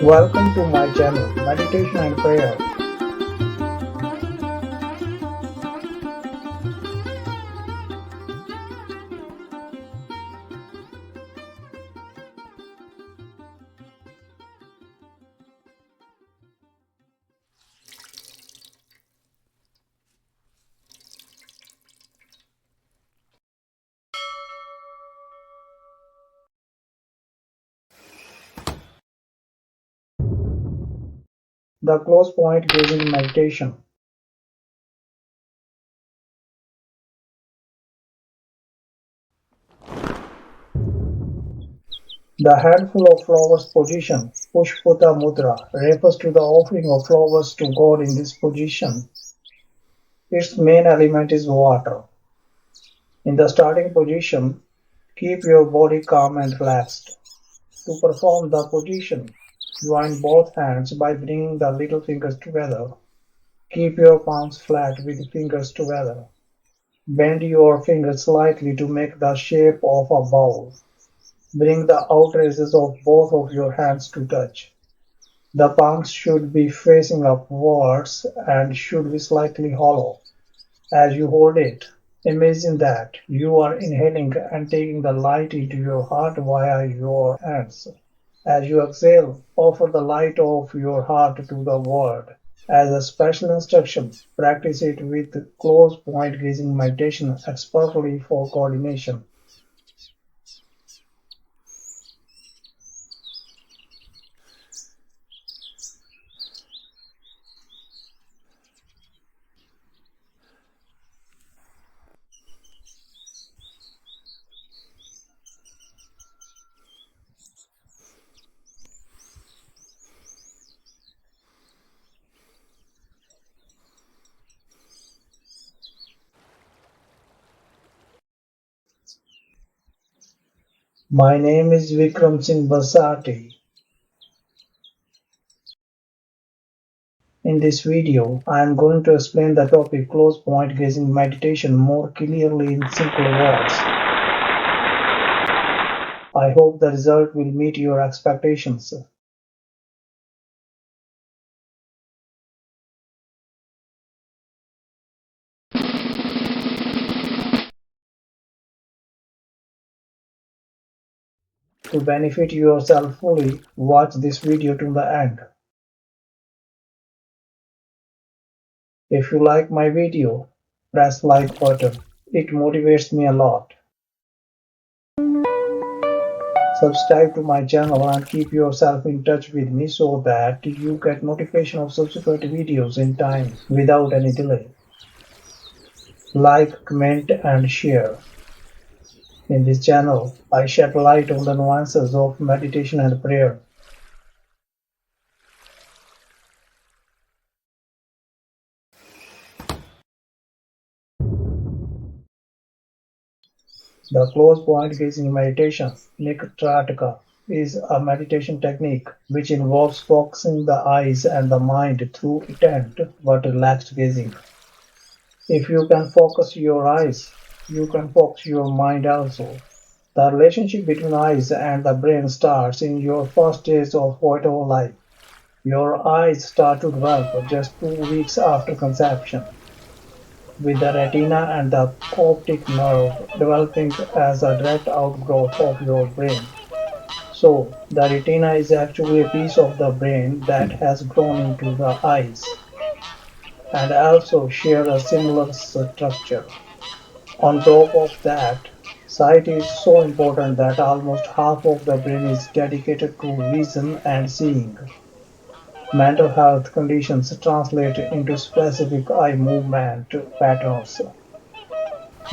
Welcome to my channel, Meditation and Prayer. The close point gazing meditation. The handful of flowers position, Pushpaputa Mudra, refers to the offering of flowers to God in this position. Its main element is water. In the starting position, keep your body calm and relaxed. To perform the position, join both hands by bringing the little fingers together. Keep your palms flat with fingers together. Bend your fingers slightly to make the shape of a bowl. Bring the outer edges of both of your hands to touch. The palms should be facing upwards and should be slightly hollow. As you hold it, imagine that you are inhaling and taking the light into your heart via your hands. As you exhale, offer the light of your heart to the world. As a special instruction, practice it with close point gazing meditation expertly for coordination. My name is Vikram Singh Basati. In this video, I am going to explain the topic close point gazing meditation more clearly in simple words. I hope the result will meet your expectations. To benefit yourself fully, watch this video to the end. If you like my video, press like button. It motivates me a lot. Subscribe to my channel and keep yourself in touch with me so that you get notification of subsequent videos in time without any delay. Like, comment and share. In this channel, I shed light on the nuances of meditation and prayer. The close point gazing meditation, Nikat Trataka, is a meditation technique which involves focusing the eyes and the mind through intent but relaxed gazing. If you can focus your eyes, you can focus your mind also. The relationship between eyes and the brain starts in your first days of whatever life. Your eyes start to develop just 2 weeks after conception, with the retina and the optic nerve developing as a direct outgrowth of your brain. So, the retina is actually a piece of the brain that has grown into the eyes and also share a similar structure. On top of that, sight is so important that almost half of the brain is dedicated to vision and seeing. Mental health conditions translate into specific eye movement patterns.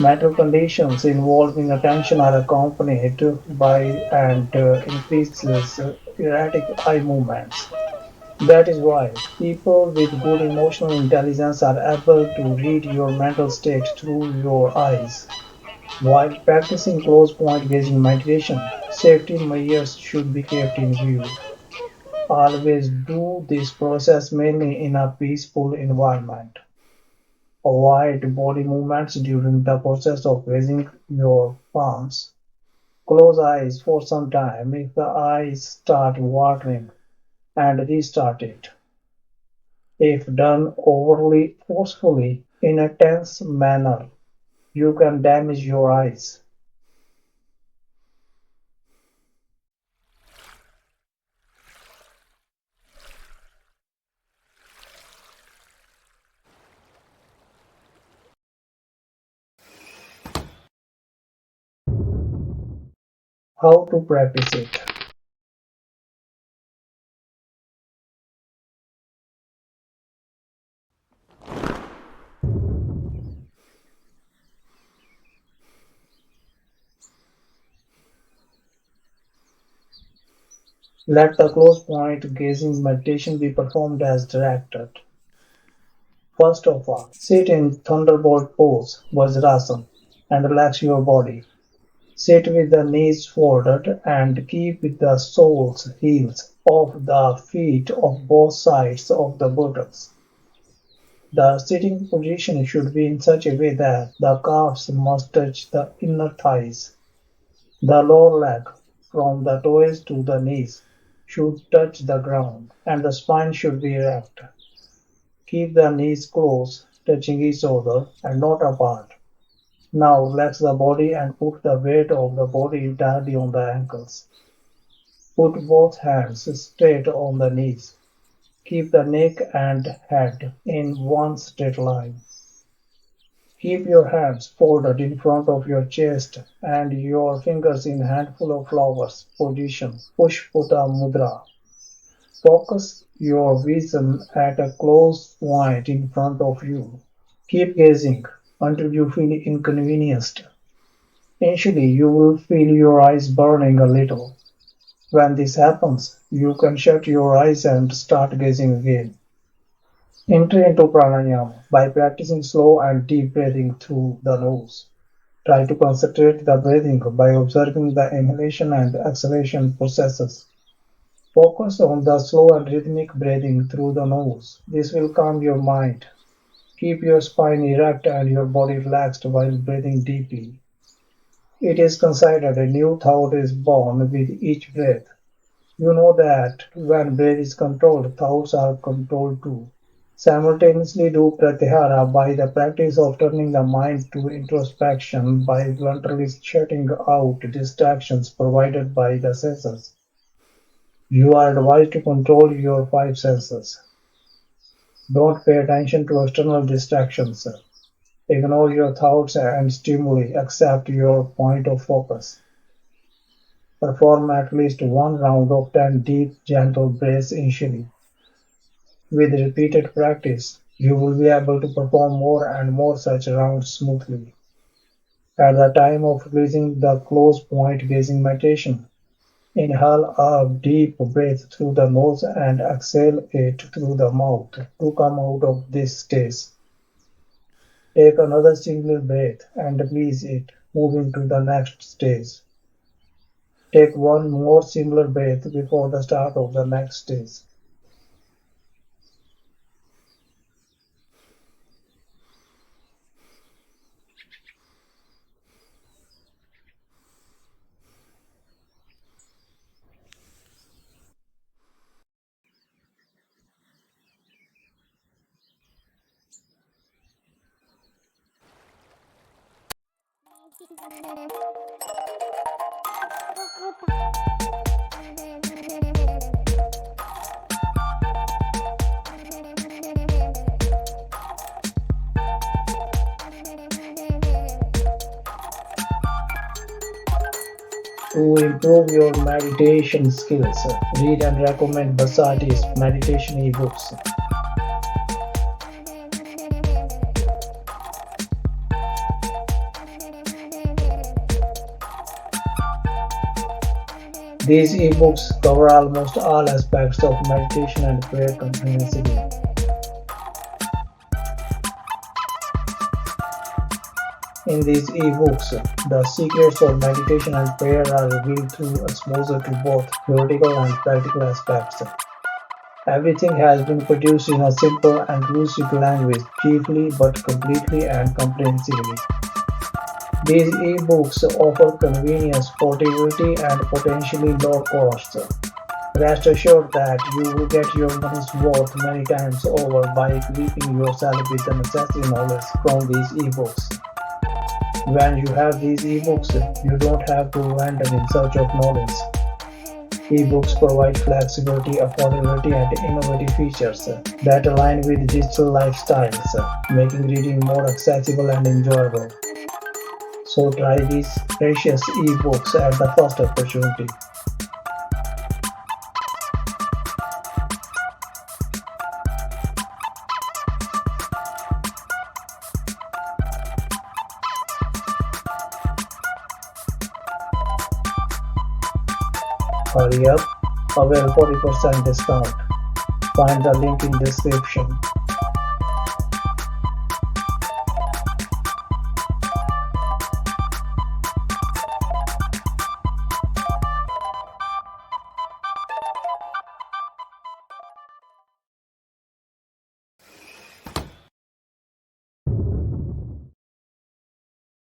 Mental conditions involving attention are accompanied by and increases erratic eye movements. That is why people with good emotional intelligence are able to read your mental state through your eyes. While practicing close point gazing meditation, safety measures should be kept in view. Always do this process mainly in a peaceful environment. Avoid body movements during the process of raising your palms. Close eyes for some time if the eyes start watering and restart it. If done overly forcefully in a tense manner, you can damage your eyes. How to practice it? Let the close point gazing meditation be performed as directed. First of all, sit in thunderbolt pose, Vajrasana, and relax your body. Sit with the knees folded and keep the soles heels of the feet of both sides of the buttocks. The sitting position should be in such a way that the calves must touch the inner thighs. The lower leg, from the toes to the knees, should touch the ground, and the spine should be erect. Keep the knees close, touching each other and not apart. Now relax the body and put the weight of the body entirely on the ankles. Put both hands straight on the knees. Keep the neck and head in one straight line. Keep your hands folded in front of your chest and your fingers in handful of flowers position Pushpaputa Mudra. Focus your vision at a close point in front of you. Keep gazing until you feel inconvenienced. Initially, you will feel your eyes burning a little. When this happens, you can shut your eyes and start gazing again. Enter into pranayama by practicing slow and deep breathing through the nose. Try to concentrate the breathing by observing the inhalation and exhalation processes. Focus on the slow and rhythmic breathing through the nose. This will calm your mind. Keep your spine erect and your body relaxed while breathing deeply. It is considered a new thought is born with each breath. You know that when breath is controlled, thoughts are controlled too. Simultaneously do pratyahara by the practice of turning the mind to introspection by voluntarily shutting out distractions provided by the senses. You are advised to control your five senses. Don't pay attention to external distractions. Ignore your thoughts and stimuli, accept your point of focus. Perform at least one round of 10 deep, gentle breaths initially. With repeated practice, you will be able to perform more and more such rounds smoothly. At the time of releasing the close point gazing meditation, inhale a deep breath through the nose and exhale it through the mouth to come out of this stage. Take another single breath and release it, moving to the next stage. Take one more similar breath before the start of the next stage. To improve your meditation skills, read and recommend Basati's meditation ebooks. These ebooks cover almost all aspects of meditation and prayer comprehensively. In these ebooks, the secrets of meditation and prayer are revealed through exposure to both theoretical and practical aspects. Everything has been produced in a simple and inclusive language, chiefly but completely and comprehensively. These e-books offer convenience, portability, and potentially low costs. Rest assured that you will get your money's worth many times over by equipping yourself with the necessary knowledge from these ebooks. When you have these ebooks, you don't have to wander in search of knowledge. Ebooks provide flexibility, affordability, and innovative features that align with digital lifestyles, making reading more accessible and enjoyable. So try these precious ebooks at the first opportunity. Hurry up, avail 40% discount. Find the link in description.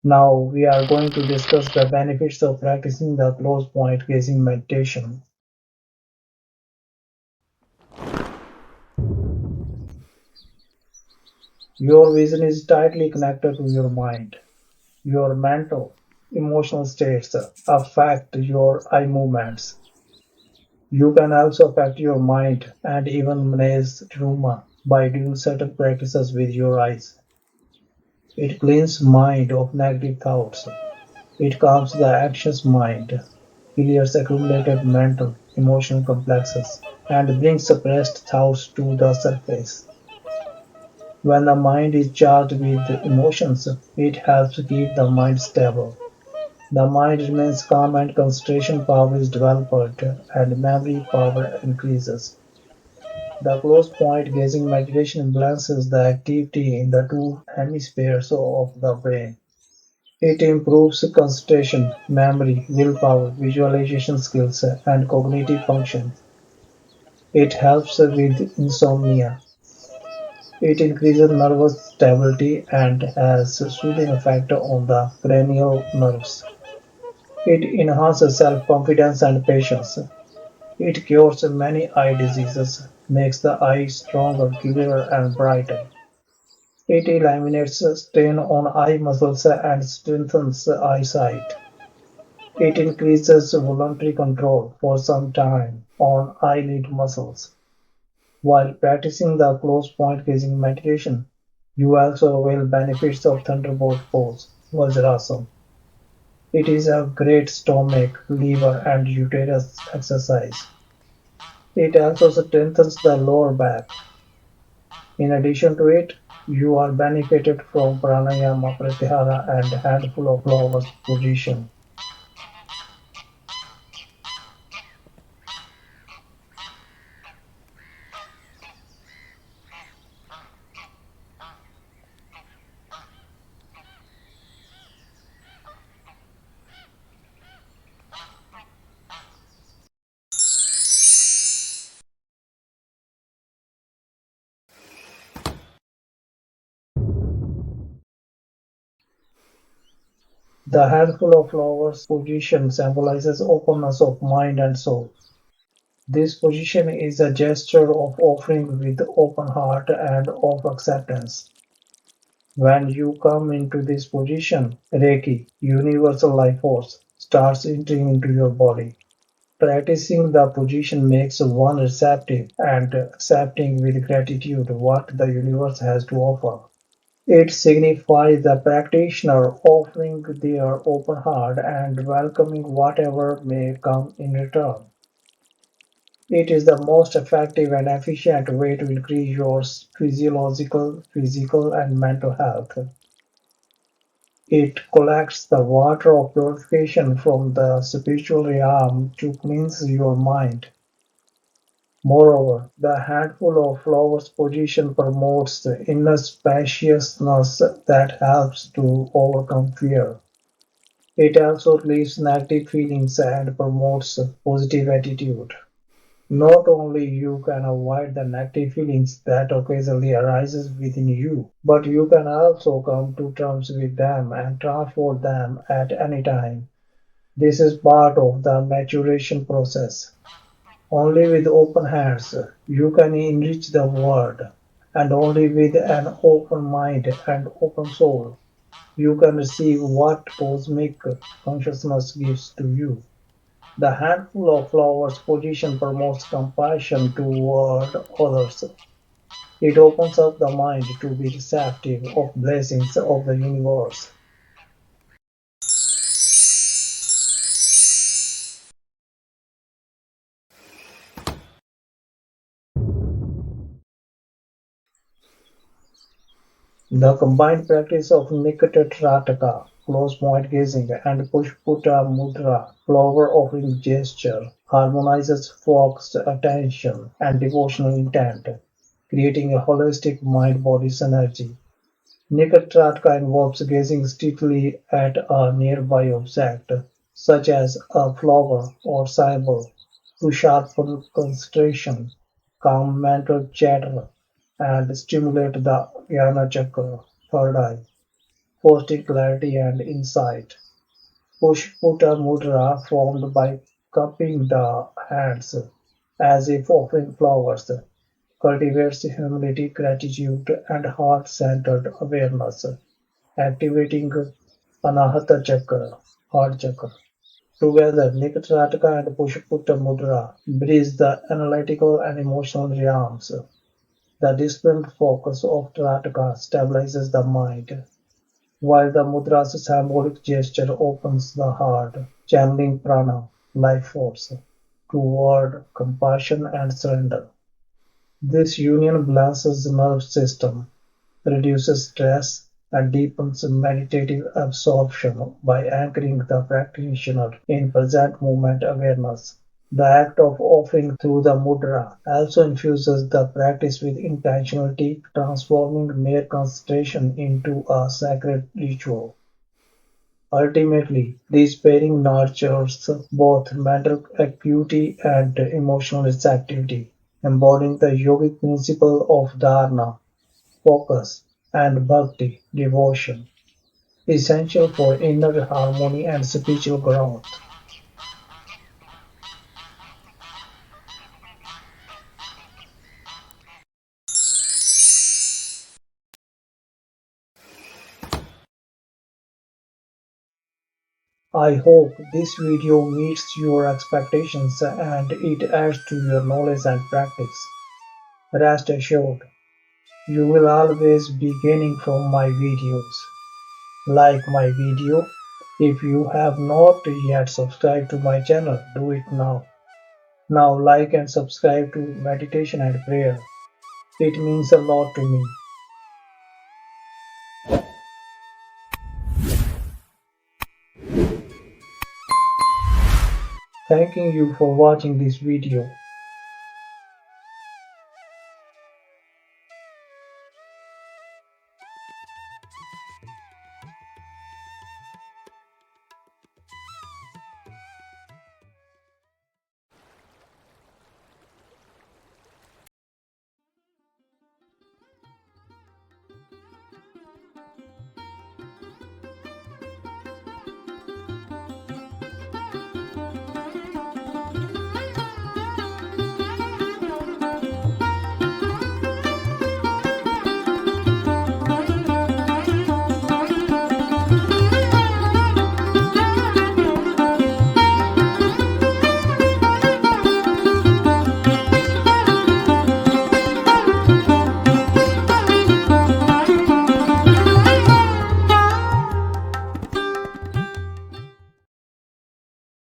Now we are going to discuss the benefits of practicing the close point gazing meditation. Your vision is tightly connected to your mind. Your mental, emotional states affect your eye movements. You can also affect your mind and even manage trauma by doing certain practices with your eyes. It cleans mind of negative thoughts. It calms the anxious mind, clears accumulated mental, emotional complexes, and brings suppressed thoughts to the surface. When the mind is charged with emotions, it helps keep the mind stable. The mind remains calm and concentration power is developed and memory power increases. The close point gazing meditation balances the activity in the two hemispheres of the brain. It improves concentration, memory, willpower, visualization skills, and cognitive function. It helps with insomnia. It increases nervous stability and has a soothing effect on the cranial nerves. It enhances self-confidence and patience. It cures many eye diseases, makes the eye stronger, clearer, and brighter. It eliminates strain on eye muscles and strengthens eyesight. It increases voluntary control for some time on eyelid muscles. While practicing the close point gazing meditation, you also avail benefits of thunderbolt pose, Vajrasana. It is a great stomach, liver, and uterus exercise. It also strengthens the lower back. In addition to it, you are benefited from pranayama, pratyahara, and handful of flowers position. The handful of flowers position symbolizes openness of mind and soul. This position is a gesture of offering with open heart and of acceptance. When you come into this position, Reiki, universal life force, starts entering into your body. Practicing the position makes one receptive and accepting with gratitude what the universe has to offer. It signifies the practitioner offering their open heart and welcoming whatever may come in return. It is the most effective and efficient way to increase your physiological, physical, and mental health. It collects the water of purification from the spiritual realm to cleanse your mind. Moreover, the handful of flowers position promotes the inner spaciousness that helps to overcome fear. It also relieves negative feelings and promotes a positive attitude. Not only you can avoid the negative feelings that occasionally arises within you, but you can also come to terms with them and transform them at any time. This is part of the maturation process. Only with open hands you can enrich the world, and only with an open mind and open soul you can receive what cosmic consciousness gives to you. The handful of flowers position promotes compassion toward others. It opens up the mind to be receptive of blessings of the universe. The combined practice of Nikat Trataka, close point gazing, and Pushpaputa Mudra, flower offering gesture, harmonizes focused attention and devotional intent, creating a holistic mind-body synergy. Nikat Trataka involves gazing steadily at a nearby object, such as a flower or symbol, to sharpen concentration, calm mental chatter, and stimulate the Jnana Chakra, third eye, fostering clarity and insight. Pushputa Mudra, formed by cupping the hands as if offering flowers, cultivates humility, gratitude, and heart-centered awareness, activating Anahata Chakra, heart chakra. Together, Nikatrataka and Pushpaputa Mudra bridge the analytical and emotional realms. The disciplined focus of Trataka stabilizes the mind, while the mudra's symbolic gesture opens the heart, channeling prana, life force, toward compassion and surrender. This union balances the nervous system, reduces stress, and deepens meditative absorption by anchoring the practitioner in present moment awareness. The act of offering through the mudra also infuses the practice with intentionality, transforming mere concentration into a sacred ritual. Ultimately, this pairing nurtures both mental acuity and emotional receptivity, embodying the yogic principle of dharana, focus, and bhakti, devotion, essential for inner harmony and spiritual growth. I hope this video meets your expectations and it adds to your knowledge and practice. Rest assured, you will always be gaining from my videos. Like my video. If you have not yet subscribed to my channel, do it now. Now like and subscribe to Meditation and Prayer. It means a lot to me. Thanking you for watching this video.